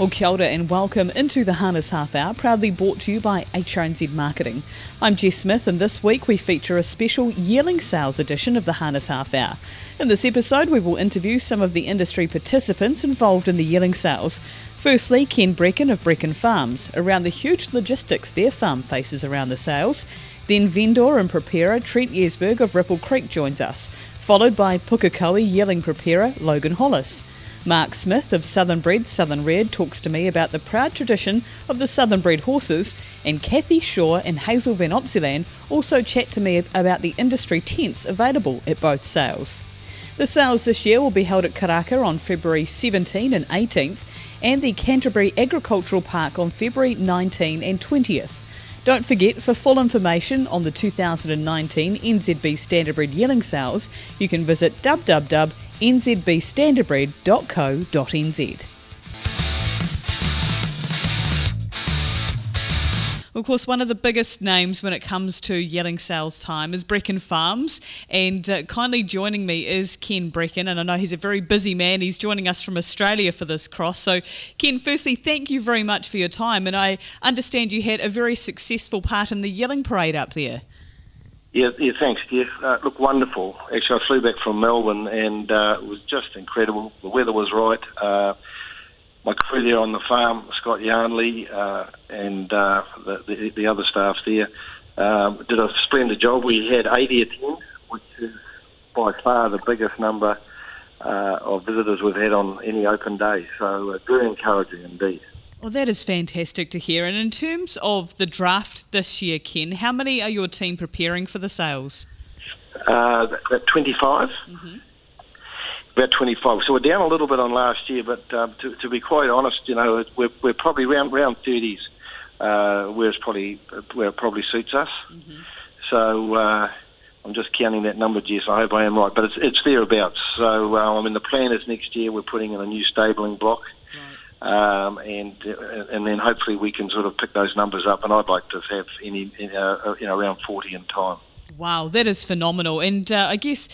Well, kia ora and welcome into the Harness Half Hour, proudly brought to you by HRNZ Marketing. I'm Jess Smith, and this week we feature a special yearling sales edition of the Harness Half Hour. In this episode, we will interview some of the industry participants involved in the yearling sales. Firstly, Ken Breckon of Breckon Farms, around the huge logistics their farm faces around the sales. Then vendor and preparer Trent Yesberg of Ripple Creek joins us, followed by Pukekohe yearling preparer Logan Hollis. Mark Smith of Southernbred Southern Reared talks to me about the proud tradition of the Southernbred horses, and Cathie Shaw and Hazel van Opzeeland also chat to me about the industry tents available at both sales. The sales this year will be held at Karaka on February 17 and 18th and the Canterbury Agricultural Park on February 19 and 20th. Don't forget, for full information on the 2019 NZB Standardbred Yearling Sales, you can visit www.nzbstandardbred.co.nz. Of course, one of the biggest names when it comes to yearling sales time is Breckon Farms, and kindly joining me is Ken Breckon, and I know he's a very busy man. He's joining us from Australia for this cross. So, Ken, firstly, thank you very much for your time, and I understand you had a very successful part in the yearling parade up there. Yeah, thanks, Jeff. Look, wonderful. Actually, I flew back from Melbourne, and it was just incredible. The weather was right. My crew there on the farm, Scott Yarnley, and the other staff there, did a splendid job. We had 80 attendants, which is by far the biggest number of visitors we've had on any open day. So very encouraging indeed. Well, that is fantastic to hear. And in terms of the draft this year, Ken, how many are your team preparing for the sales? About 25. Mm-hmm. About 25. So we're down a little bit on last year, but to be quite honest, you know, we're probably round 30s, where it probably suits us. Mm-hmm. So I'm just counting that number, Jess. I hope I am right, but it's thereabouts. So I mean, the plan is next year we're putting in a new stabling block. Right. And then hopefully we can sort of pick those numbers up, and I'd like to have around 40 in time. Wow, that is phenomenal. And I guess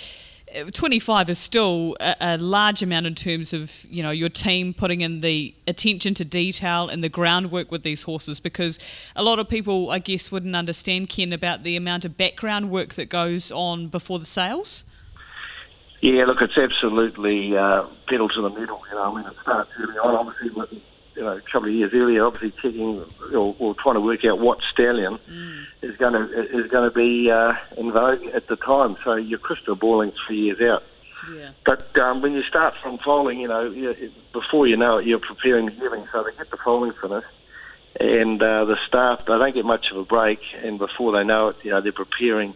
25 is still a large amount in terms of, you know, your team putting in the attention to detail and the groundwork with these horses, because a lot of people, I guess, wouldn't understand, Ken, about the amount of background work that goes on before the sales. Yeah, look, it's absolutely pedal to the metal. You know, I mean, it starts early on, obviously, with, you know, a couple of years earlier, obviously checking or trying to work out what stallion is going to be in vogue at the time. So you're crystal balling 3 years out. Yeah. But when you start from foaling, you know, before you know it, you're preparing the yearling. So they get the foaling finished, and the staff, they don't get much of a break, and before they know it, you know, they're preparing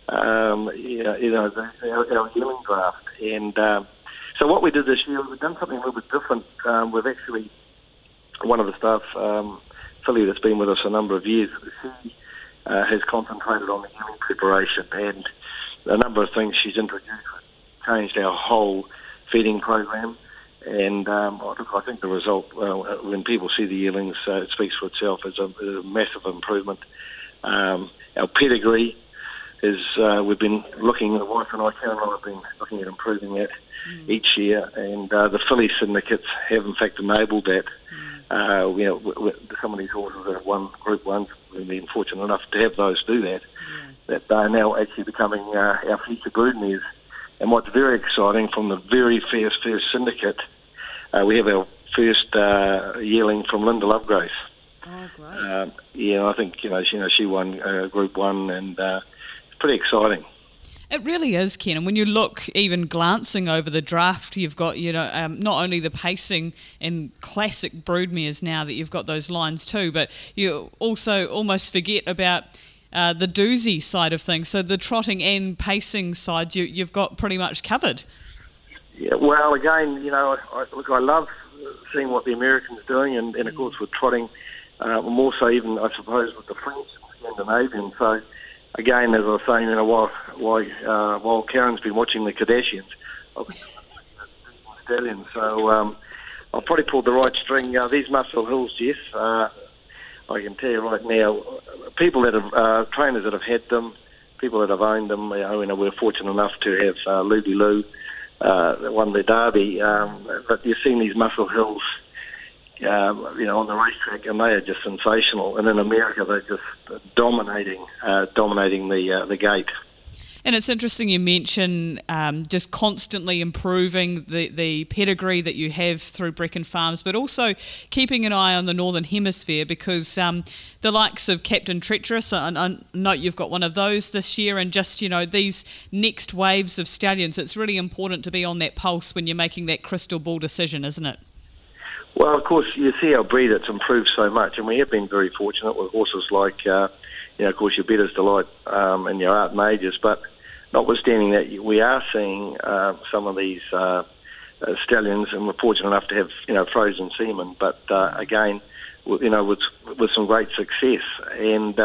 our yearling draft. And so what we did this year, we've done something a little bit different. We've actually, one of the staff, Philly, that's been with us a number of years, she has concentrated on the yearling preparation, and a number of things she's introduced, changed our whole feeding program. And look, I think the result, when people see the yearlings, it speaks for itself. It's a massive improvement. Our pedigree is, we've been looking, the wife and I, Karen and I, have been looking at improving that each year, and the filly syndicates have in fact enabled that. You know, some of these horses that have won Group 1, we've been fortunate enough to have those do that, that they're now actually becoming our future broodmares. And what's very exciting, from the very first syndicate, we have our first yearling from Linda Lovegrace. Oh, great. Yeah, I think, you know, she won Group 1, and it's pretty exciting. It really is, Ken. And when you look, even glancing over the draft, you've got, you know, not only the pacing and classic broodmares now that you've got those lines too, but you also almost forget about the doozy side of things. So the trotting and pacing sides, you've got pretty much covered. Yeah, well, again, you know, I love seeing what the Americans are doing, and of course with trotting, more so even, I suppose, with the French and Scandinavian. So again, as I was saying, you know, while Karen's been watching the Kardashians, I've been stallions. So I've probably pulled the right string. These Muscle Hills, Jess, I can tell you right now, people that have, trainers that have had them, people that have owned them, you know, we're fortunate enough to have Lulu that won the Derby, but you're seeing these Muscle Hills on the racetrack, and they are just sensational. And in America, they're just dominating the gate. And it's interesting you mention just constantly improving the pedigree that you have through Breckon Farms, but also keeping an eye on the Northern Hemisphere, because the likes of Captain Treacherous, I note you've got one of those this year, and just, these next waves of stallions, it's really important to be on that pulse when you're making that crystal ball decision, isn't it? Well, of course, you see our breed, it's improved so much, and we have been very fortunate with horses like, of course, your Better's Delight and your Art Majors, but notwithstanding that, we are seeing some of these stallions, and we're fortunate enough to have, frozen semen. But again, with some great success, and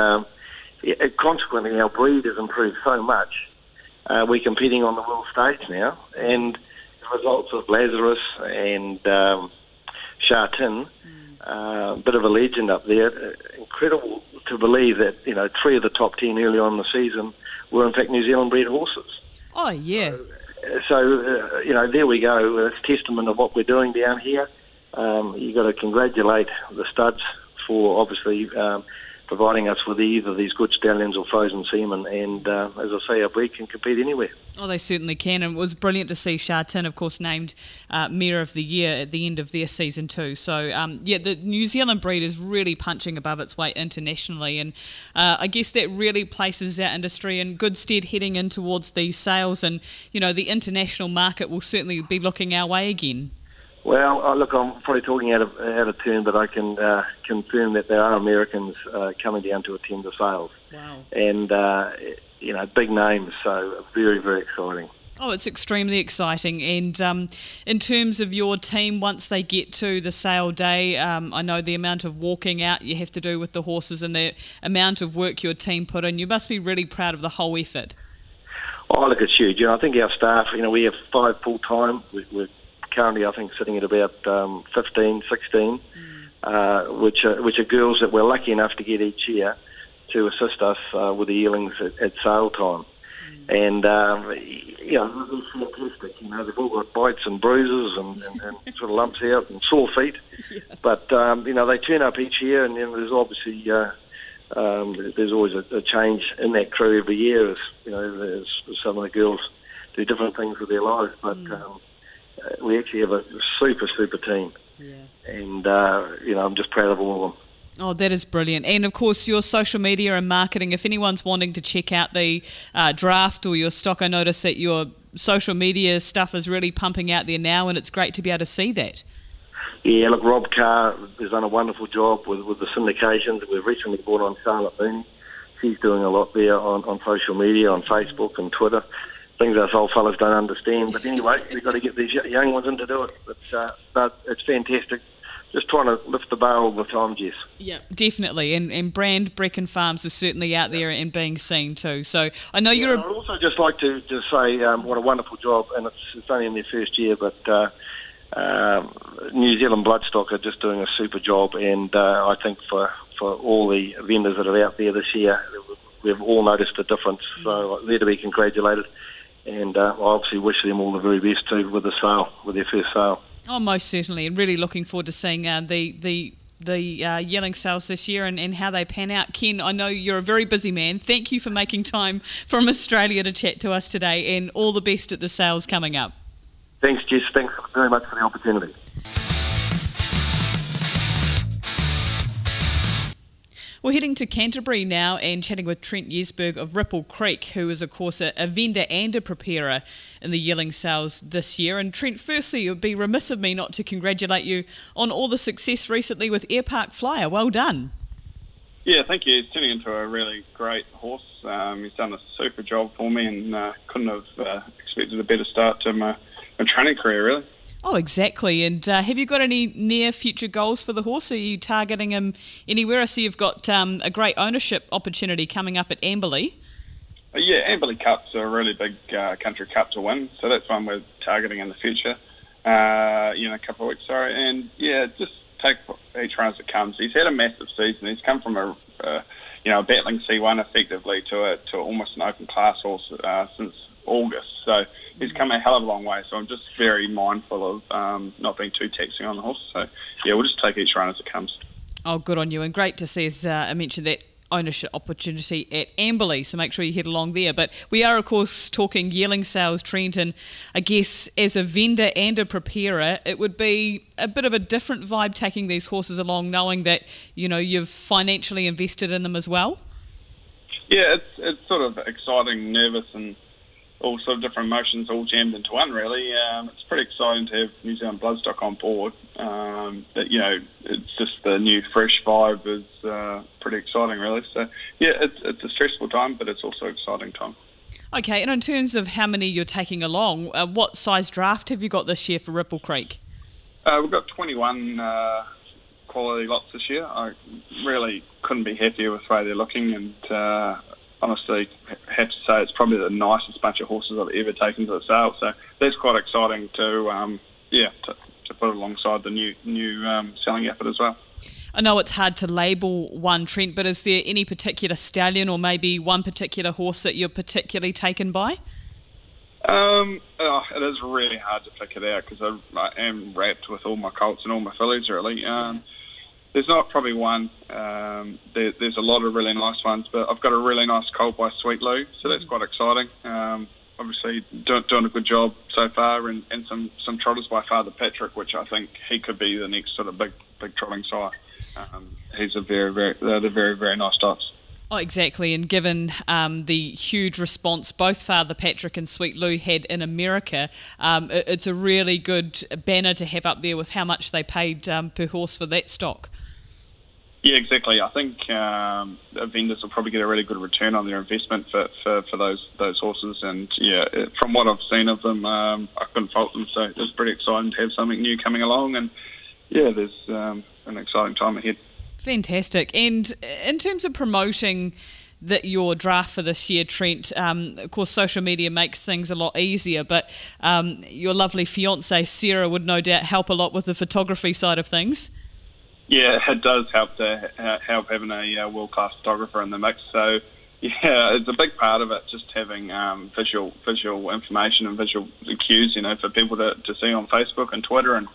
consequently, our breed has improved so much. We're competing on the world stage now, and the results of Lazarus and Chartin, bit of a legend up there. Incredible to believe that 3 of the top 10 early on in the season were in fact New Zealand bred horses. Oh, yeah. So there we go. It's testament of what we're doing down here. You've got to congratulate the studs for obviously providing us with either these good stallions or frozen semen. And as I say, our breed can compete anywhere. Oh, they certainly can. And it was brilliant to see Chartin, of course, named Mare of the Year at the end of their season too. So, the New Zealand breed is really punching above its weight internationally. And I guess that really places our industry in good stead heading in towards these sales. And, the international market will certainly be looking our way again. Well, look, I'm probably talking out of turn, but I can confirm that there are Americans coming down to attend the sales. Wow. And, big names, so very, very exciting. Oh, it's extremely exciting. And in terms of your team, once they get to the sale day, I know the amount of walking out you have to do with the horses and the amount of work your team put in. You must be really proud of the whole effort. Oh, look, it's huge. I think our staff, we have 5 full-time. We're currently, I think, sitting at about 15, 16, which are girls that we're lucky enough to get each year to assist us with the yearlings at sale time. And, it's fantastic. They've all got bites and bruises and sort of lumps out and sore feet. Yeah. But, they turn up each year, and there's obviously there's always a change in that crew every year. As some of the girls do different things with their lives. But we actually have a super, super team. Yeah. And, I'm just proud of all of them. Oh, that is brilliant. And, of course, your social media and marketing, if anyone's wanting to check out the draft or your stock, I notice that your social media stuff is really pumping out there now, and it's great to be able to see that. Yeah, look, Rob Carr has done a wonderful job with the syndications. We've recently brought on Charlotte Booney. She's doing a lot there on social media, on Facebook and Twitter. Things us old fellas don't understand. But anyway, we've got to get these young ones in to do it. But it's fantastic. Just trying to lift the bar all the time, Jess. Yeah, definitely. And brand Breckon Farms is certainly out there and being seen too. So I know you're... I'd also just like to just say what a wonderful job, and it's only in their first year, but New Zealand Bloodstock are just doing a super job, and I think for all the vendors that are out there this year, we've all noticed a difference. So they're to be congratulated, and I obviously wish them all the very best too with the sale, with their first sale. Oh, most certainly, and really looking forward to seeing the yearling sales this year and how they pan out. Ken, I know you're a very busy man. Thank you for making time from Australia to chat to us today, and all the best at the sales coming up. Thanks, Jess. Thanks very much for the opportunity. We're heading to Canterbury now and chatting with Trent Yesberg of Ripple Creek, who is, of course, a vendor and a preparer in the yearling sales this year. And Trent, firstly, it would be remiss of me not to congratulate you on all the success recently with Air Park Flyer. Well done. Yeah, thank you. He's turning into a really great horse. He's done a super job for me, and couldn't have expected a better start to my training career, really. Oh, exactly. And have you got any near future goals for the horse? Are you targeting him anywhere? I see you've got a great ownership opportunity coming up at Amberley. Yeah, Amberley Cup's a really big country cup to win, so that's one we're targeting in the future, a couple of weeks, And yeah, just take each run as it comes. He's had a massive season. He's come from a battling C1 effectively to almost an open class horse since August. So he's come a hell of a long way. So I'm just very mindful of not being too taxing on the horse. So yeah, we'll just take each run as it comes. Oh, good on you, and great to see, as I mentioned, that ownership opportunity at Amberley, so make sure you head along there. But we are, of course, talking yearling sales, Trent, and I guess as a vendor and a preparer, it would be a bit of a different vibe taking these horses along, knowing that, you know, you've financially invested in them as well. Yeah, it's sort of exciting, nervous, and all sort of different emotions all jammed into one, really. It's pretty exciting to have New Zealand Bloodstock on board. That, you know, it's just the new fresh vibe is pretty exciting, really. So yeah, it's a stressful time, but it's also an exciting time. Okay, and in terms of how many you're taking along, what size draft have you got this year for Ripple Creek? We've got 21 quality lots this year. I really couldn't be happier with the way they're looking, and honestly, have to say it's probably the nicest bunch of horses I've ever taken to the sale. So that's quite exciting to put alongside the new selling effort as well. I know it's hard to label one, Trent, but is there any particular stallion or maybe one particular horse that you're particularly taken by? It is really hard to pick it out because I am wrapped with all my colts and all my fillies, really. There's not probably one. There's a lot of really nice ones, but I've got a really nice colt by Sweet Lou, so that's quite exciting. Obviously doing a good job so far, and some trotters by Father Patrick, which I think he could be the next sort of big trotting sire. He's they're very, very nice dots. Oh, exactly, and given the huge response both Father Patrick and Sweet Lou had in America, it's a really good banner to have up there with how much they paid per horse for that stock. Yeah, exactly. I think vendors will probably get a really good return on their investment for those horses. And yeah, from what I've seen of them, I couldn't fault them. So it's pretty exciting to have something new coming along. And yeah, there's an exciting time ahead. Fantastic. And in terms of promoting your draft for this year, Trent, of course social media makes things a lot easier, but your lovely fiancée Sarah would no doubt help a lot with the photography side of things. Yeah, it does help having a world-class photographer in the mix. So yeah, it's a big part of it, just having visual information and visual cues, you know, for people to see on Facebook and Twitter and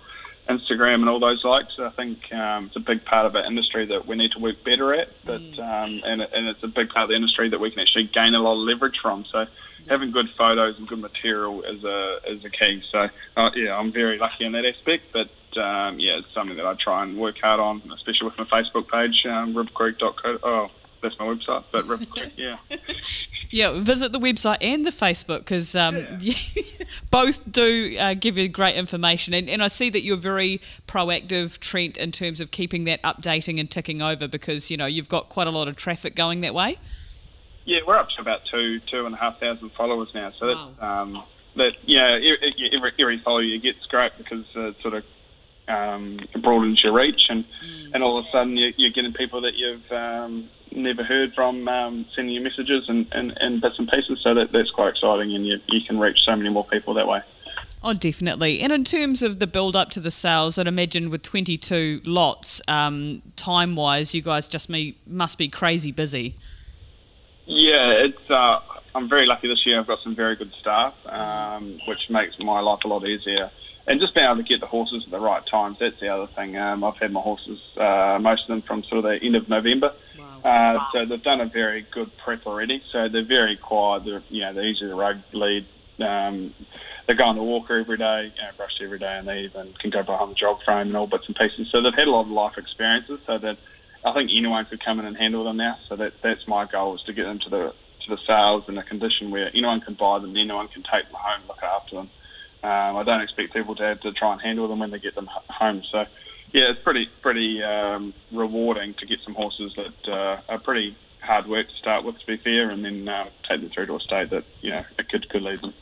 Instagram and all those likes. I think it's a big part of our industry that we need to work better at, but and it's a big part of the industry that we can actually gain a lot of leverage from. So having good photos and good material is a key. So yeah, I'm very lucky in that aspect, but yeah, it's something that I try and work hard on, especially with my Facebook page, rivercreek.co. Oh, that's my website, but River Creek, yeah. Yeah, visit the website and the Facebook, because both do give you great information. And I see that you're very proactive, Trent, in terms of keeping that updating and ticking over, because, you know, you've got quite a lot of traffic going that way. Yeah, we're up to about 2,500 followers now. So that's, every follow you get is great, because it sort of broadens your reach, and all of a sudden you're getting people that you've never heard from sending you messages and bits and pieces. So that's quite exciting, and you can reach so many more people that way. Oh, definitely. And in terms of the build-up to the sales, I'd imagine with 22 lots, time-wise, you guys just must be crazy busy. Yeah, I'm very lucky this year. I've got some very good staff, which makes my life a lot easier. And just being able to get the horses at the right times, that's the other thing. I've had my horses, most of them from sort of the end of November. Wow. So they've done a very good prep already. So they're very quiet. They're easy to rug lead. They go on the walker every day, brush every day, and they even can go behind the jog frame and all bits and pieces. So they've had a lot of life experiences. So that I think anyone could come in and handle them now. So that's my goal, is to get them to the sales in a condition where anyone can buy them, anyone can take them home, look after them. I don't expect people to have to try and handle them when they get them home. So, yeah, it's pretty rewarding to get some horses that are pretty hard work to start with, to be fair, and then take them through to a state that, a kid could lead them.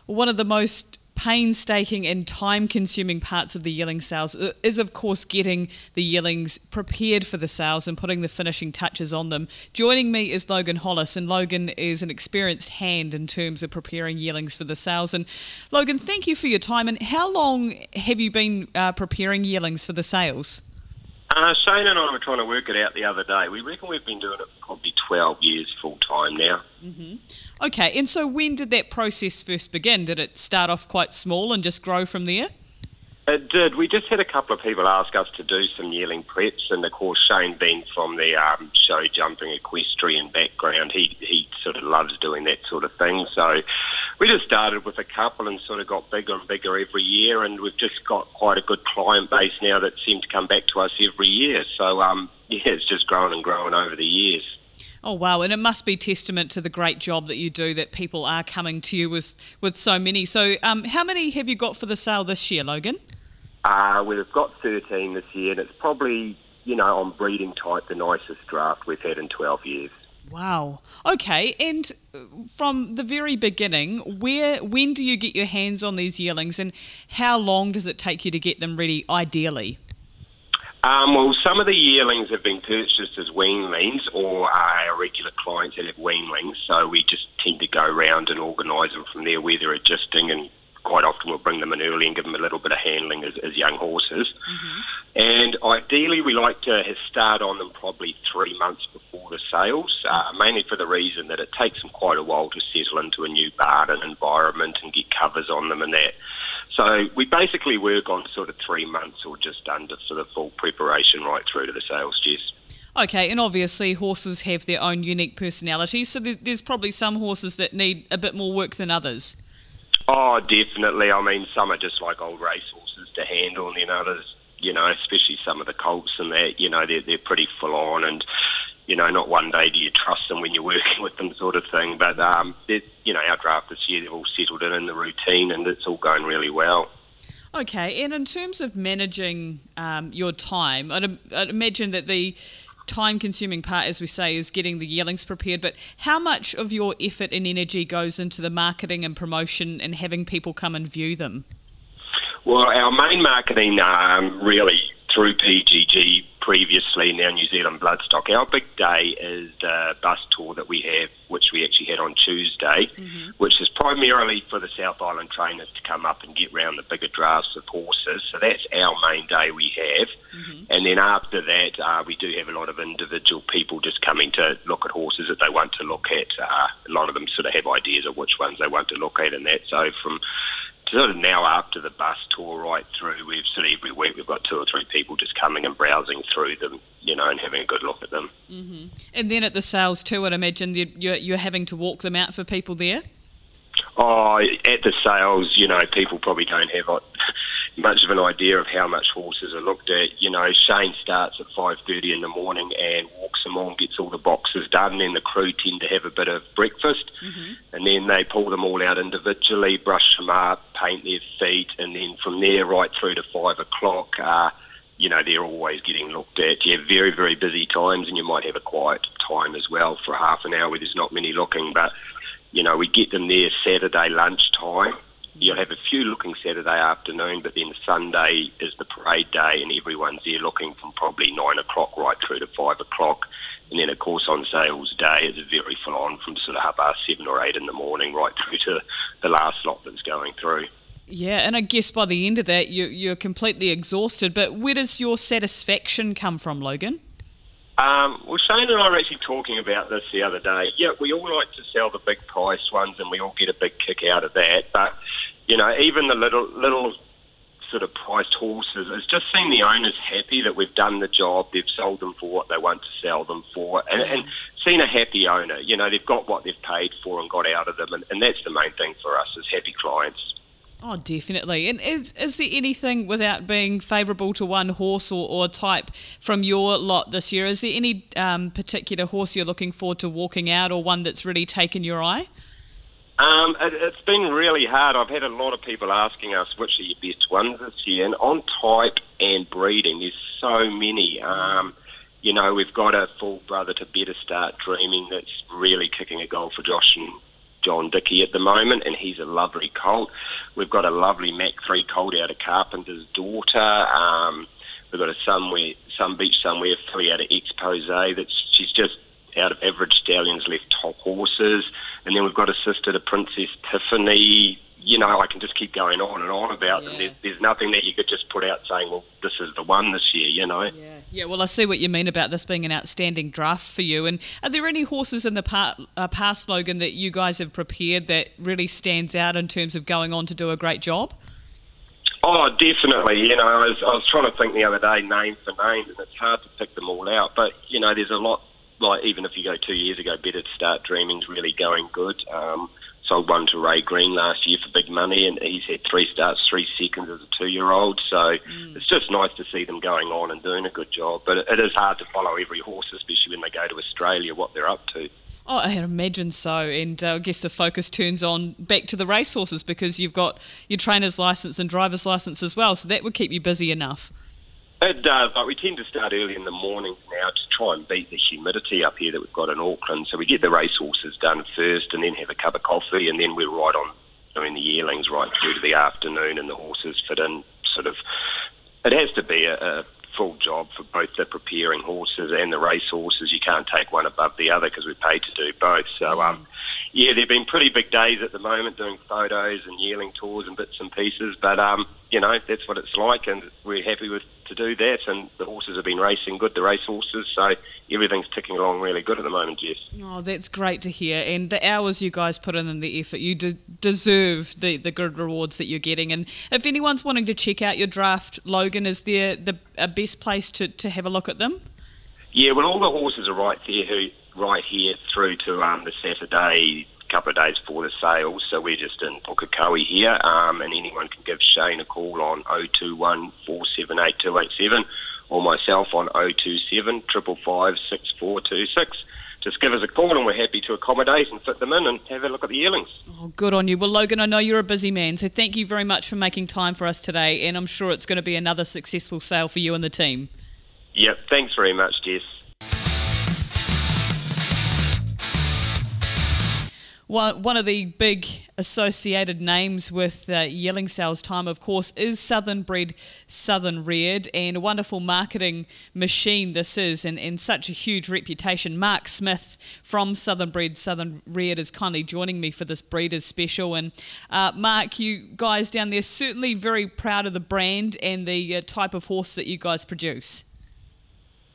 One of the most painstaking and time-consuming parts of the yearling sales is, of course, getting the yearlings prepared for the sales and putting the finishing touches on them. Joining me is Logan Hollis, and Logan is an experienced hand in terms of preparing yearlings for the sales. And Logan, thank you for your time. And how long have you been preparing yearlings for the sales? Shane and I were trying to work it out the other day. We reckon we've been doing it for probably 12 years full-time now. Okay, and so when did that process first begin? Did it start off quite small and just grow from there? It did. We just had a couple of people ask us to do some yearling preps, and of course Shane, being from the show jumping equestrian background, he sort of loves doing that sort of thing. So we just started with a couple and sort of got bigger and bigger every year, and we've just got quite a good client base now that seem to come back to us every year. So yeah, it's just grown and grown over the years. Oh wow, and it must be testament to the great job that you do that people are coming to you with so many. So how many have you got for the sale this year, Logan? We've got 13 this year, and it's probably, on breeding type, the nicest draft we've had in 12 years. Wow. Okay, and from the very beginning, when do you get your hands on these yearlings, and how long does it take you to get them ready, ideally? Well, some of the yearlings have been purchased as weanlings, or our regular clients that have weanlings, so we just tend to go around and organise them from there where they're adjusting, and quite often we'll bring them in early and give them a little bit of handling as young horses. And ideally we like to start on them probably 3 months before the sales, mainly for the reason that it takes them quite a while to settle into a new barn and environment and get covers on them and that. So we basically work on sort of 3 months or just under for the full preparation right through to the sales, Jess. Okay, and obviously horses have their own unique personalities, so there's probably some horses that need a bit more work than others. Oh, definitely. I mean, some are just like old race horses to handle, and then others, especially some of the colts and that, they're pretty full on, and, not one day do you trust them when you're working with them sort of thing. But, our draft this year, they've all settled in the routine, and it's all going really well. Okay, and in terms of managing your time, I'd imagine that the time-consuming part, as we say, is getting the yearlings prepared, but how much of your effort and energy goes into the marketing and promotion and having people come and view them? Well, our main marketing really through PGG previously, now New Zealand Bloodstock. Our big day is the bus tour that we have, which we actually had on Tuesday, which is primarily for the South Island trainers to come up and get round the bigger drafts of horses. So that's our main day we have. And then after that, we do have a lot of individual people just coming to look at horses that they want to look at. A lot of them sort of have ideas of which ones they want to look at and that. So from sort of now after the bus tour right through, we've sort of every week we've got 2 or 3 people just coming and browsing through them, and having a good look at them. And then at the sales too, I'd imagine you're having to walk them out for people there? Oh, at the sales, people probably don't have much of an idea of how much horses are looked at. Shane starts at 5:30 in the morning and walks them on, gets all the boxes done, and then the crew tend to have a bit of breakfast, and then they pull them all out individually, brush them up, paint their feet, and then from there right through to 5 o'clock, they're always getting looked at. You have very, very busy times, and you might have a quiet time as well for half an hour where there's not many looking, but we get them there Saturday lunchtime. You'll have a few looking Saturday afternoon, but then Sunday is the parade day, and everyone's there looking from probably 9 o'clock right through to 5 o'clock. And then, of course, on sales day, it's very full on from sort of 7:30 or 8 in the morning right through to the last lot that's going through. Yeah, and I guess by the end of that, you're completely exhausted. But where does your satisfaction come from, Logan? Well, Shane and I were actually talking about this the other day. Yeah, we all like to sell the big price ones, and we all get a big kick out of that. But, even the little sort of priced horses, it's just seeing the owners happy that we've done the job, they've sold them for what they want to sell them for, and seeing a happy owner. They've got what they've paid for and got out of them, and that's the main thing for us, is happy clients. Oh, definitely. And is there anything, without being favourable to one horse or type from your lot this year, is there any particular horse you're looking forward to walking out, or one that's really taken your eye? It's been really hard. I've had a lot of people asking us which are your best ones this year, and on type and breeding, there's so many. We've got a full brother to Better Start Dreaming that's really kicking a goal for Josh and John Dickey at the moment, and he's a lovely colt. We've got a lovely Mac 3 colt out of Carpenter's Daughter. We've got a Some Beach Somewhere filly out of Expose she's just out of Average Stallions left top horses. And then we've got a sister to Princess Tiffany. I can just keep going on and on about them. There's nothing that you could just put out saying, well, this is the one this year, Yeah, Yeah, well, I see what you mean about this being an outstanding draft for you. And are there any horses in the past, Logan, that you guys have prepared that really stands out in terms of going on to do a great job? Oh, definitely. You know, I was trying to think the other day, name for name, and it's hard to pick them all out. But, you know, there's a lot, like even if you go 2 years ago, Better to Start Dreaming's really going good. Sold one to Ray Green last year for big money, and he's had 3 starts, 3 seconds as a 2-year-old. So it's just nice to see them going on and doing a good job. But it is hard to follow every horse, especially when they go to Australia, what they're up to. Oh, I imagine so, and I guess the focus turns on back to the racehorses because you've got your trainer's licence and driver's licence as well, so that would keep you busy enough. It does, but we tend to start early in the mornings now to try and beat the humidity up here that we've got in Auckland. So we get the racehorses done first and then have a cup of coffee, and then we're right on doing the yearlings right through to the afternoon, and the horses fit in sort of... It has to be a full job for both the preparing horses and the race horses. You can't take one above the other because we're paid to do both. So, yeah, there have been pretty big days at the moment doing photos and yearling tours and bits and pieces, but, you know, that's what it's like, and we're happy to do that, and the horses have been racing good, the race horses, so everything's ticking along really good at the moment, Jess. Oh, that's great to hear, and the hours you guys put in and the effort, you deserve the good rewards that you're getting. And if anyone's wanting to check out your draft, Logan, is there a best place to have a look at them? Yeah, well, all the horses are right here through to the Saturday, couple of days before the sales, so we're just in Pukekohe here, and anyone can give Shane a call on 021 478 287 or myself on 027 555 6426. Just give us a call and we're happy to accommodate and fit them in and have a look at the yearlings. Oh, good on you. Well, Logan, I know you're a busy man, so thank you very much for making time for us today, and I'm sure it's going to be another successful sale for you and the team. Yep, thanks very much, Jess. One of the big associated names with yearling sales time, of course, is Southern Bred, Southern Reared, and a wonderful marketing machine this is, and such a huge reputation. Mark Smith from Southern Bred, Southern Reared is kindly joining me for this Breeders' Special. And Mark, you guys down there certainly very proud of the brand and the type of horse that you guys produce.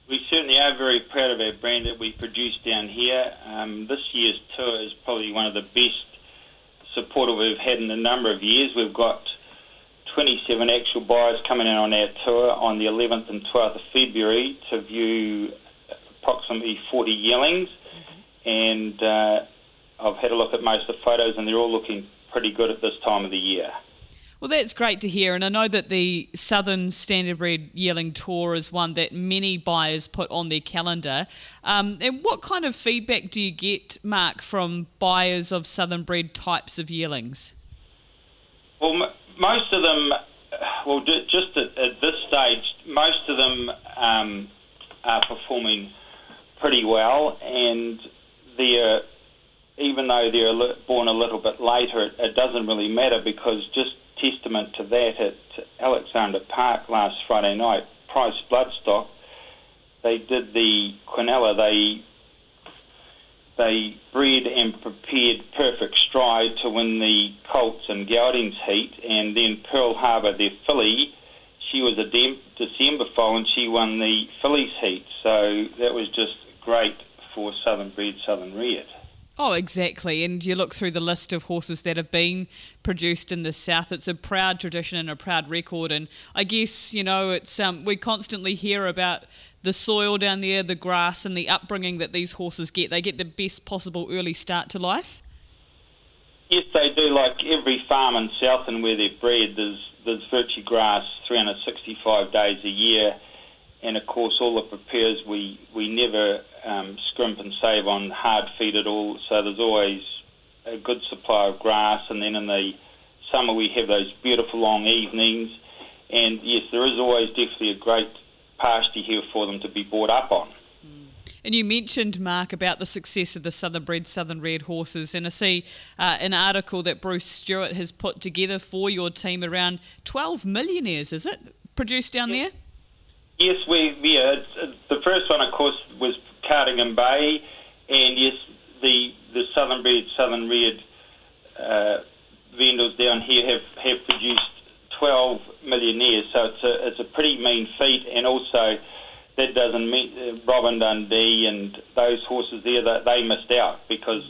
We certainly are very proud of our brand that we produce down here. This year's tour is probably one of the best supporter we've had in a number of years. We've got 27 actual buyers coming in on our tour on the 11th and 12th of February to view approximately 40 yearlings. And I've had a look at most of the photos and they're all looking pretty good at this time of the year. Well, that's great to hear, and I know that the Southern Standardbred Yearling Tour is one that many buyers put on their calendar. And what kind of feedback do you get, Mark, from buyers of Southern Bred types of yearlings? Well, most of them, just at this stage, most of them are performing pretty well, and even though they're born a little bit later, it doesn't really matter, because just testament to that, at Alexander Park last Friday night, Price Bloodstock, they did the Quinella. They bred and prepared Perfect Stride to win the Colts and Geldings heat, and then Pearl Harbour, their filly, she was a December foal and she won the fillies heat. So that was just great for Southern Bred, Southern Reared. Oh, exactly. And you look through the list of horses that have been produced in the south. It's a proud tradition and a proud record. And I guess, you know, it's we constantly hear about the soil down there, the grass and the upbringing that these horses get. They get the best possible early start to life. Yes, they do. Like every farm in Southern where they're bred, there's virtue grass 365 days a year. And of course, all the preparers, we never scrimp and save on hard feed at all. So there's always a good supply of grass. And then in the summer, we have those beautiful long evenings. And yes, there is always definitely a great pasture here for them to be brought up on. And you mentioned, Mark, about the success of the Southern Bred, Southern Reared horses, and I see an article that Bruce Stewart has put together for your team, around 12 millionaires, is it, produced down there? Yes, the first one, of course, was Cardigan Bay, and yes, the Southern Bred, Southern Reared vendors down here have produced 12 millionaires, so it's a pretty mean feat. And also that doesn't mean Robin Dundee and those horses there, that they missed out because,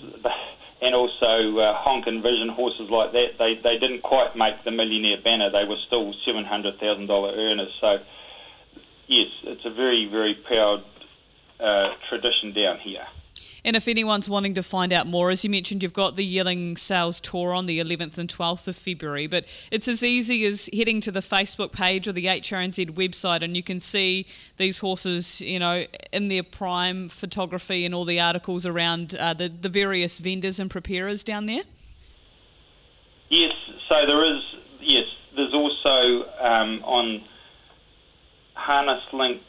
and also Honk and Vision, horses like that, they didn't quite make the Millionaire banner. They were still $700,000 earners. So yes, it's a very, very proud tradition down here. And if anyone's wanting to find out more, as you mentioned, you've got the Yearling Sales Tour on the 11th and 12th of February, but it's as easy as heading to the Facebook page or the HRNZ website and you can see these horses, you know, in their prime photography and all the articles around the various vendors and preparers down there? Yes, so there's also on Harness Link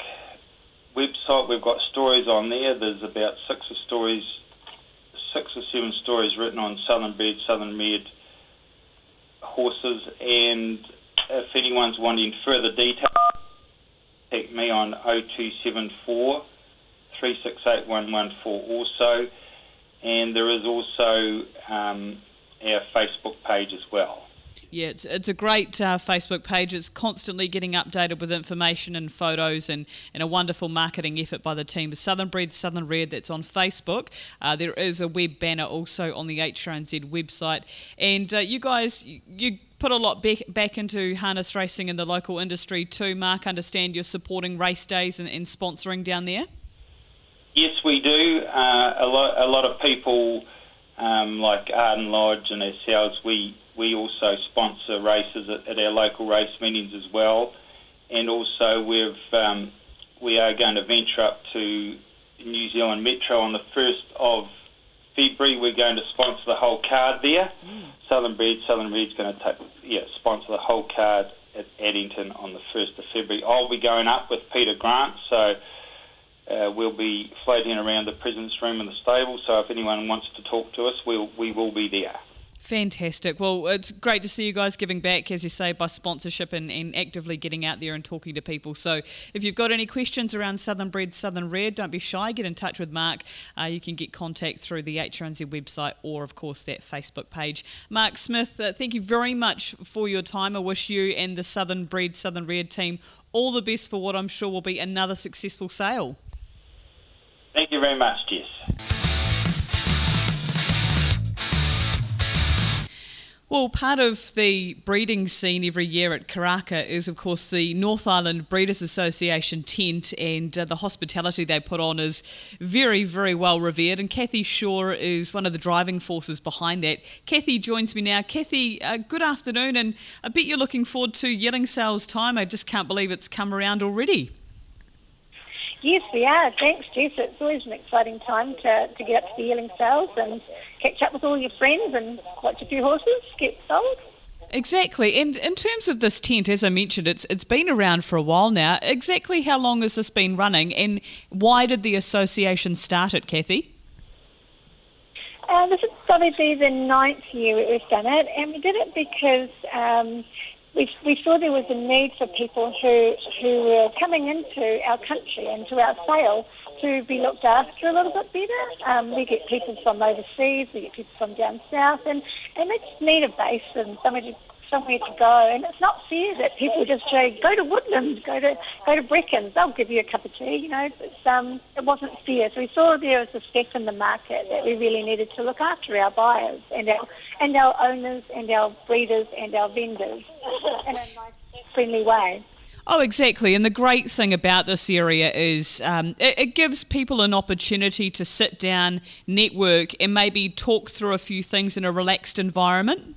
website, we've got stories on there. There's about 6 or 7 stories written on southern red horses, and if anyone's wanting further detail, contact me on 0274 368 114 also, and there is also our Facebook page as well. Yeah, it's a great Facebook page. It's constantly getting updated with information and photos and a wonderful marketing effort by the team. Southernbred, Southern Red, that's on Facebook. There is a web banner also on the HRNZ website. And you guys, you put a lot back into harness racing in the local industry too. Mark, understand you're supporting race days and sponsoring down there? Yes, we do. A lot of people like Arden Lodge and ourselves, we also sponsor races at our local race meetings as well, and also we are going to venture up to New Zealand Metro on the 1st of February. We're going to sponsor the whole card there. Southern Red's going to sponsor the whole card at Addington on the 1st of February. I'll be going up with Peter Grant, so we'll be floating around the presence room in the stable, so if anyone wants to talk to us, we will be there. Fantastic. Well, it's great to see you guys giving back, as you say, by sponsorship and actively getting out there and talking to people. So if you've got any questions around Southernbred, Southern Red, don't be shy. Get in touch with Mark. You can get contact through the HRNZ website or, of course, that Facebook page. Mark Smith, thank you very much for your time. I wish you and the Southernbred, Southern Red team all the best for what I'm sure will be another successful sale. Thank you very much, Jess. Well, part of the breeding scene every year at Karaka is, of course, the North Island Breeders Association tent, and the hospitality they put on is very, very well revered, and Cathie Shaw is one of the driving forces behind that. Cathie joins me now. Cathie, good afternoon, and I bet you're looking forward to Yearling Sales time. I just can't believe it's come around already. Yes, we are. Thanks, Jess. It's always an exciting time to get up to the Yearling Sales and catch up with all your friends and watch a few horses get sold. Exactly. And in terms of this tent, as I mentioned, it's been around for a while now. Exactly how long has this been running, and why did the association start it, Cathie? This is probably the 9th year we've done it, and we did it because we saw there was a need for people who were coming into our country and to our sale to be looked after a little bit better. We get people from overseas, we get people from down south, and they just need a base and somewhere to go. And it's not fair that people just say, go to Woodlands, go to Breckon, they'll give you a cup of tea. You know, it wasn't fair. So we saw there was a step in the market that we really needed to look after our buyers and our owners and our breeders and our vendors in a nice, friendly way. Oh, exactly. And the great thing about this area is it gives people an opportunity to sit down, network, and maybe talk through a few things in a relaxed environment.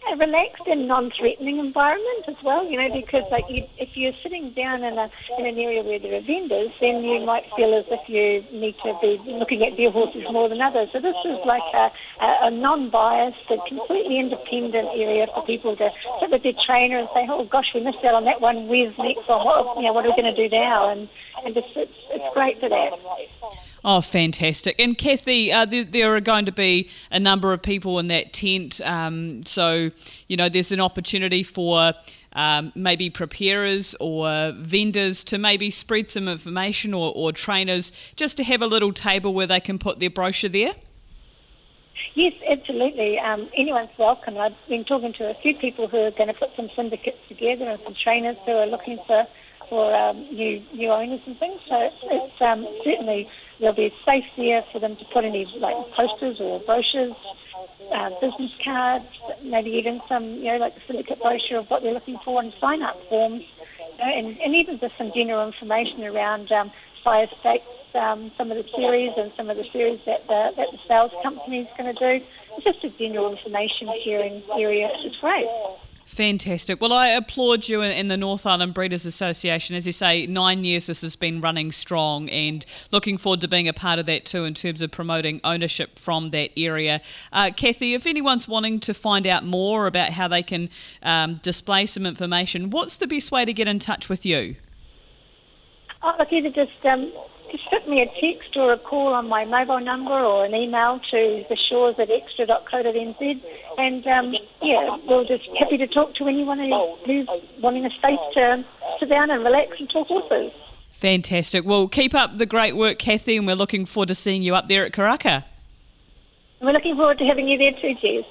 A relaxed and non-threatening environment as well, you know, because if you're sitting down in an area where there are vendors, then you might feel as if you need to be looking at their horses more than others. So this is like a non-biased, a completely independent area for people to sit with their trainer and say, oh gosh, we missed out on that one, where's next one, what are we going to do now? And just, it's great for that. Oh, fantastic. And Cathie, there are going to be a number of people in that tent, so, you know, there's an opportunity for maybe preparers or vendors to maybe spread some information or trainers just to have a little table where they can put their brochure there. Yes, absolutely. Anyone's welcome. I've been talking to a few people who are going to put some syndicates together and some trainers who are looking for new owners and things. So it's certainly there'll be space there for them to put any like posters or brochures, business cards, maybe even some like the syndicate brochure of what they're looking for, and sign up forms, and even just some general information around fire stakes, some of the series and some of the series that the sales company is going to do. It's just a general information sharing area. It's great. Fantastic. Well, I applaud you and the North Island Breeders Association. As you say, 9 years this has been running strong, and looking forward to being a part of that too in terms of promoting ownership from that area. Cathie, if anyone's wanting to find out more about how they can display some information, what's the best way to get in touch with you? Look, either just shoot me a text or a call on my mobile number, or an email to theshores@extra.co.nz, and we're just happy to talk to anyone who's wanting a space to sit down and relax and talk horses. Fantastic. Well, keep up the great work, Cathie, and we're looking forward to seeing you up there at Karaka. We're looking forward to having you there too, Jess.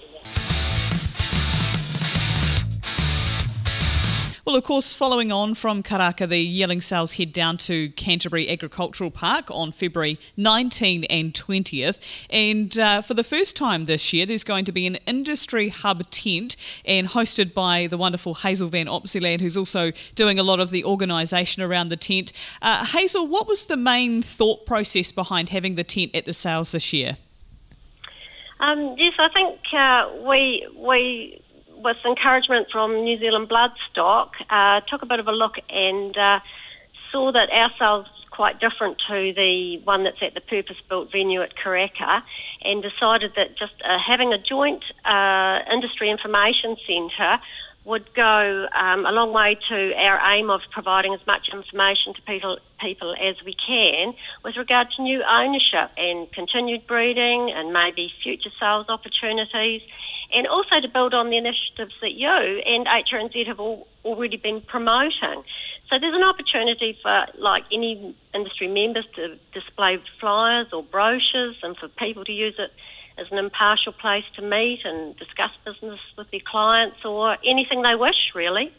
Well, of course, following on from Karaka, the yearling sales head down to Canterbury Agricultural Park on February 19 and 20th. And for the first time this year, there's going to be an industry hub tent, and hosted by the wonderful Hazel van Opzeeland, who's also doing a lot of the organisation around the tent. Hazel, what was the main thought process behind having the tent at the sales this year? Yes, I think we with encouragement from New Zealand Bloodstock, took a bit of a look and saw that our sales is quite different to the one that's at the purpose-built venue at Karaka, and decided that just having a joint industry information centre would go a long way to our aim of providing as much information to people as we can with regard to new ownership and continued breeding and maybe future sales opportunities, and also to build on the initiatives that you and HRNZ have already been promoting. So there's an opportunity for any industry members to display flyers or brochures, and for people to use it as an impartial place to meet and discuss business with their clients or anything they wish, really.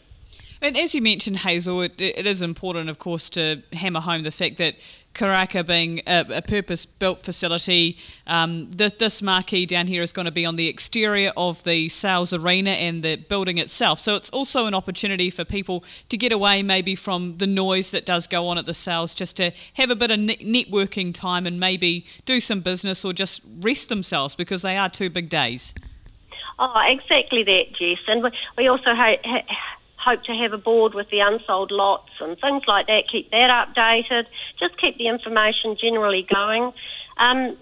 And as you mentioned, Hazel, it is important, of course, to hammer home the fact that Karaka being a purpose-built facility, this marquee down here is going to be on the exterior of the sales arena and the building itself. So it's also an opportunity for people to get away maybe from the noise that does go on at the sales, just to have a bit of networking time and maybe do some business or just rest themselves, because they are 2 big days. Oh, exactly that, Jess. And we also hope to have a board with the unsold lots and things like that, keep that updated, just keep the information generally going. Another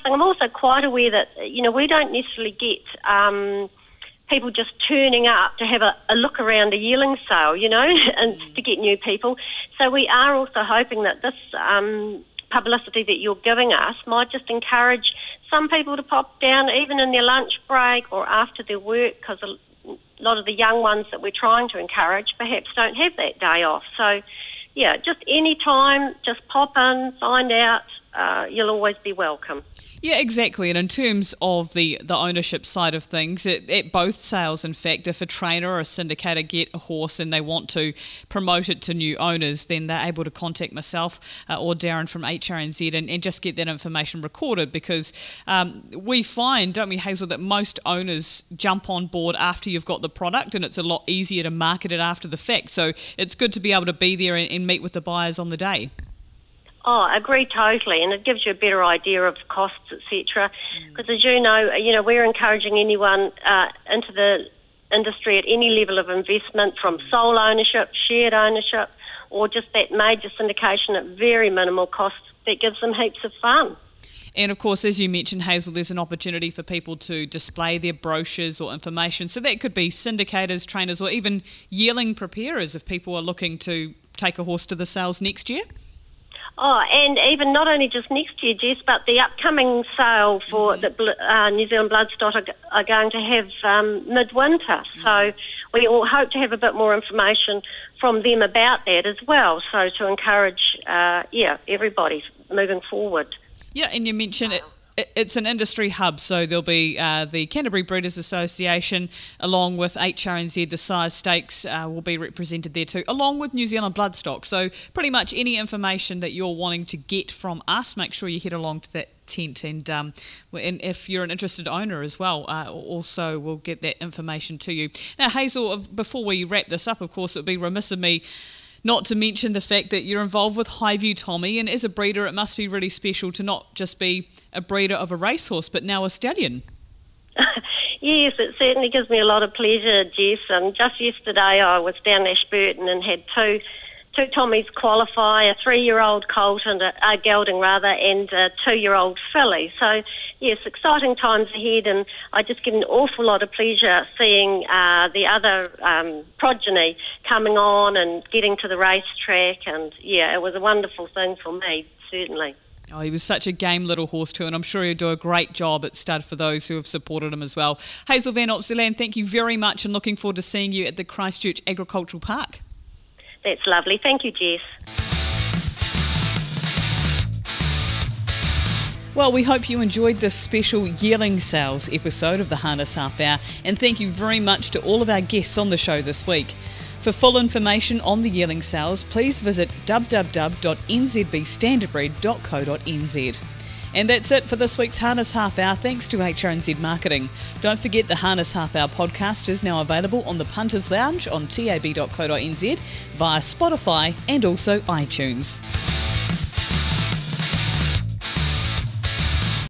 thing, I'm also quite aware that, we don't necessarily get people just turning up to have a look around a yearling sale, and to get new people. So we are also hoping that this publicity that you're giving us might just encourage some people to pop down even in their lunch break or after their work, because a lot of the young ones that we're trying to encourage perhaps don't have that day off. So, just any time, just pop in, find out. You'll always be welcome. Yeah, exactly. And in terms of the ownership side of things, at both sales, in fact, if a trainer or a syndicator get a horse and they want to promote it to new owners, then they're able to contact myself or Darren from HRNZ and just get that information recorded, because we find, don't we, Hazel, that most owners jump on board after you've got the product, and it's a lot easier to market it after the fact. So it's good to be able to be there and meet with the buyers on the day. Oh, I agree totally, and it gives you a better idea of costs, etc. Because as you know, we're encouraging anyone into the industry at any level of investment, from sole ownership, shared ownership, or just that major syndication at very minimal cost. That gives them heaps of fun. And of course, as you mentioned, Hazel, there's an opportunity for people to display their brochures or information. So that could be syndicators, trainers, or even yearling preparers if people are looking to take a horse to the sales next year. Oh, and even not only just next year, Jess, but the upcoming sale for that New Zealand Bloodstock are going to have midwinter. So we all hope to have a bit more information from them about that as well. So to encourage, everybody moving forward. Yeah, and you mentioned it. it's an industry hub, so there'll be the Canterbury Breeders Association along with HRNZ, the sire stakes will be represented there too, along with New Zealand Bloodstock. So pretty much any information that you're wanting to get from us, make sure you head along to that tent, and if you're an interested owner as well, also we'll get that information to you. Now, Hazel, before we wrap this up, of course, it would be remiss of me not to mention the fact that you're involved with Highview Tommy, and as a breeder it must be really special to not just be a breeder of a racehorse but now a stallion. Yes, it certainly gives me a lot of pleasure, Jess. And just yesterday I was down Ashburton and had two Tommies qualify, a 3-year-old colt and a gelding rather, and a 2-year-old filly. So yes, exciting times ahead, and I just get an awful lot of pleasure seeing the other progeny coming on and getting to the racetrack, and yeah, it was a wonderful thing for me, certainly. Oh, he was such a game little horse too, and I'm sure he'll do a great job at stud for those who have supported him as well. Hazel van Opzeeland, thank you very much, and looking forward to seeing you at the Christchurch Agricultural Park. That's lovely. Thank you, Jess. Well, we hope you enjoyed this special yearling sales episode of the Harness Half Hour, and thank you very much to all of our guests on the show this week. For full information on the yearling sales, please visit www.nzbstandardbred.co.nz. And that's it for this week's Harness Half Hour, thanks to HRNZ Marketing. Don't forget the Harness Half Hour podcast is now available on the Punters Lounge on tab.co.nz, via Spotify and also iTunes.